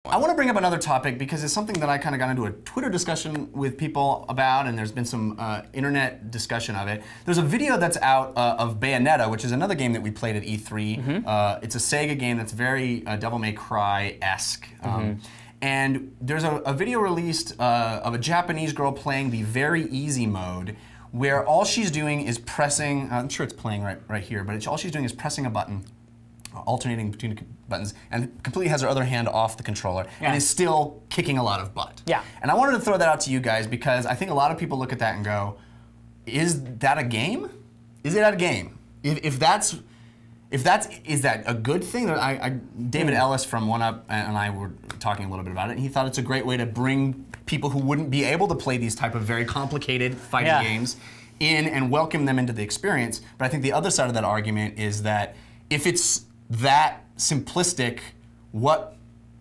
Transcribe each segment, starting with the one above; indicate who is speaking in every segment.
Speaker 1: I want to bring up another topic because it's something that I kind of got into a Twitter discussion with people about, and there's been some internet discussion of it. There's a video that's out of Bayonetta, which is another game that we played at E3. It's a Sega game that's very Devil May Cry-esque. And there's a video released of a Japanese girl playing the very easy mode, where all she's doing is pressing, I'm sure it's playing right here, but all she's doing is pressing a button, alternating between buttons, and completely has her other hand off the controller, and is still kicking a lot of butt. And I wanted to throw that out to you guys because I think a lot of people look at that and go, is that a game? Is it a game? Is that a good thing? David Ellis from OneUp and I were talking a little bit about it, and he thought it's a great way to bring people who wouldn't be able to play these type of very complicated fighting games in and welcome them into the experience. But I think the other side of that argument is that if it's that simplistic, what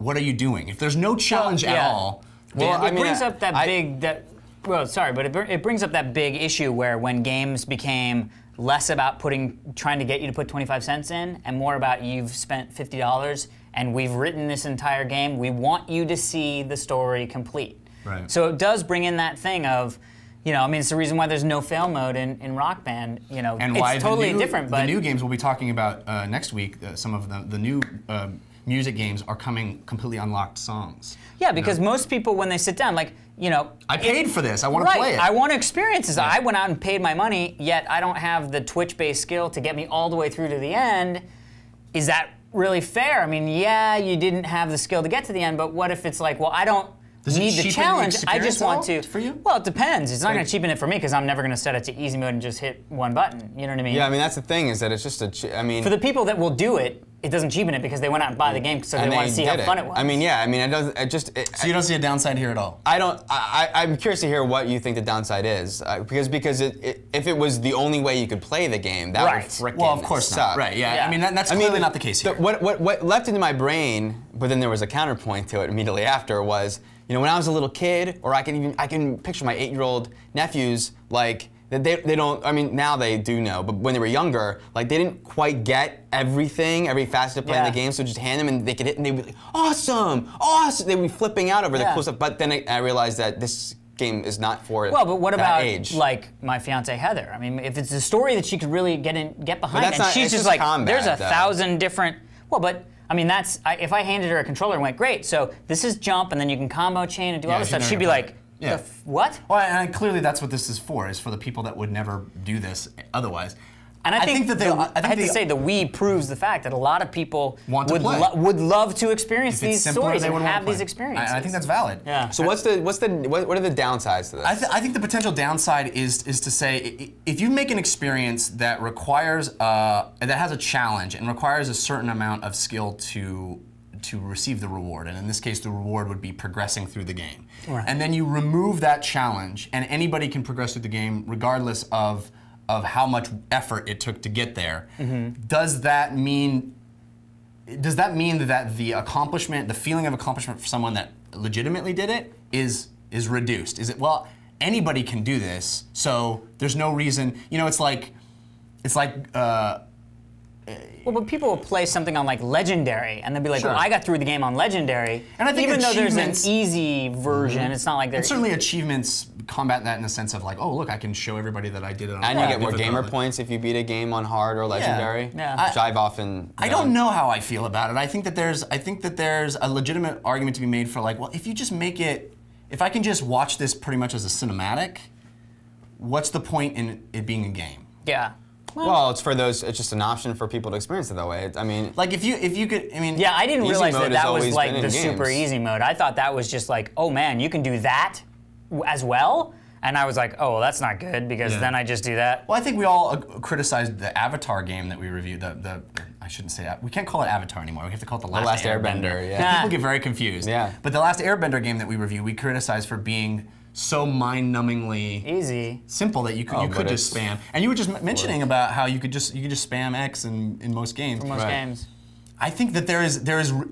Speaker 1: are you doing? If there's no challenge at all,
Speaker 2: well, it brings up that it brings up that big issue where when games became less about trying to get you to put 25 cents in, and more about you've spent $50 and we've written this entire game. We want you to see the story complete.
Speaker 1: Right.
Speaker 2: So it does bring in that thing of, you know, I mean, it's the reason why there's no fail mode in Rock Band. You know,
Speaker 1: and
Speaker 2: it's totally different. But
Speaker 1: the new games we'll be talking about next week, some of the new music games are coming completely unlocked songs.
Speaker 2: Yeah, because most people, when they sit down, like, you know,
Speaker 1: I paid for this. I want to play it.
Speaker 2: I want to experience this. I went out and paid my money, yet I don't have the Twitch-based skill to get me all the way through to the end. Is that really fair? I mean, yeah, you didn't have the skill to get to the end, but what if it's like, well, I don't need the challenge. I just want to.
Speaker 1: For you?
Speaker 2: Well, it depends. It's not going to cheapen it for me because I'm never going to set it to easy mode and just hit one button. You know what I mean?
Speaker 3: Yeah, I mean that's the thing is that it's just I mean,
Speaker 2: for the people that will do it, it doesn't cheapen it because they went out and buy the game so they want to see how fun it was.
Speaker 3: I mean, yeah, I mean, it doesn't.
Speaker 1: So you don't see a downside here at all?
Speaker 3: I don't. I'm curious to hear what you think the downside is, because if it was the only way you could play the game, that would frickin'
Speaker 1: well, of course
Speaker 3: suck.
Speaker 1: not. Right? Yeah. I mean, that's clearly not the case here.
Speaker 3: What left into my brain, but then there was a counterpoint to it immediately after was, you know, when I was a little kid, or I can picture my 8-year-old nephews, like, they don't, I mean, now they do know, but when they were younger, like, they didn't quite get everything, every facet of playing the game, so just hand them and they could hit and they'd be like, awesome, awesome! They'd be flipping out over the cool stuff, but then I realized that this game is not for that age.
Speaker 2: Well, but what about, like, my fiancée Heather? I mean, if it's a story that she could really get behind, and she's just like, there's 1,000 different, well, but, I mean, if I handed her a controller and went, great, so this is jump, and then you can combo chain and do all this stuff, she'd be like, what?
Speaker 1: Well, and clearly that's what this is for the people that would never do this otherwise.
Speaker 2: And I think that I have to say the Wii proves the fact that a lot of people would love to experience these stories and have these experiences.
Speaker 1: I think that's valid.
Speaker 3: Yeah. So what are the downsides to this?
Speaker 1: I think the potential downside is to say, if you make an experience that requires that has a challenge and requires a certain amount of skill to receive the reward, and in this case the reward would be progressing through the game. Right. And then you remove that challenge, and anybody can progress through the game regardless of how much effort it took to get there. Does that mean that the accomplishment, the feeling of accomplishment for someone that legitimately did it is reduced? Is it, well, anybody can do this, so there's no reason, you know, it's like
Speaker 2: well, but people will play something on like Legendary, and they'll be like, well, I got through the game on Legendary. And I think even though there's an easy version, it's not like there's...
Speaker 1: Certainly achievements combat that in the sense of like, oh, look, I can show everybody that I did it on
Speaker 3: And you get more gamer points if you beat a game on hard or Legendary.
Speaker 2: Yeah.
Speaker 3: Which I've often
Speaker 1: I don't know how I feel about it. I think that there's a legitimate argument to be made for like, well, if you just make it, if I can just watch this pretty much as a cinematic, what's the point in it being a game?
Speaker 2: Yeah.
Speaker 3: Well, it's just an option for people to experience it that way. I mean,
Speaker 1: like if you could, I mean,
Speaker 2: yeah, I didn't realize that was like the super easy mode. I thought that was just like, oh man, you can do that as well, and I was like, oh, well, that's not good because then I just do that.
Speaker 1: Well, I think we all criticized the Avatar game that we reviewed. I shouldn't say that. We can't call it Avatar anymore. We have to call it The Last Airbender.
Speaker 3: Yeah.
Speaker 1: People get very confused.
Speaker 3: Yeah.
Speaker 1: But The Last Airbender game that we reviewed, we criticized for being so mind-numbingly simple that you could just spam. And you were just mentioning about how you could just spam X in most games.
Speaker 2: For most games.
Speaker 1: I think that there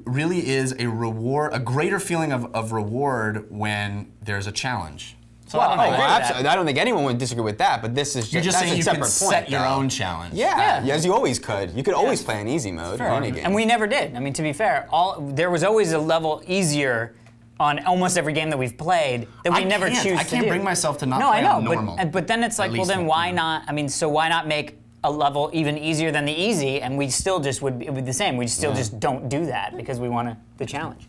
Speaker 1: really is a reward, a greater feeling of reward when there's a challenge. So I don't know.
Speaker 3: Absolutely. I don't think anyone would disagree with that, but this is just,
Speaker 1: You're just
Speaker 3: that's
Speaker 1: saying
Speaker 3: a
Speaker 1: you
Speaker 3: separate
Speaker 1: can
Speaker 3: point,
Speaker 1: set your
Speaker 3: though.
Speaker 1: own challenge.
Speaker 3: Yeah, as you always could. You could always play in easy mode in any game.
Speaker 2: And we never did. I mean, to be fair, there was always a level easier on almost every game that we've played that we never choose to do.
Speaker 1: I can't bring myself to not
Speaker 2: no,
Speaker 1: play
Speaker 2: I know,
Speaker 1: on normal.
Speaker 2: but then it's like, well, then why not? I mean, so why not make a level even easier than the easy, and we still just would be the same. We still just don't do that because we want the challenge.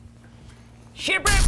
Speaker 2: Ship it!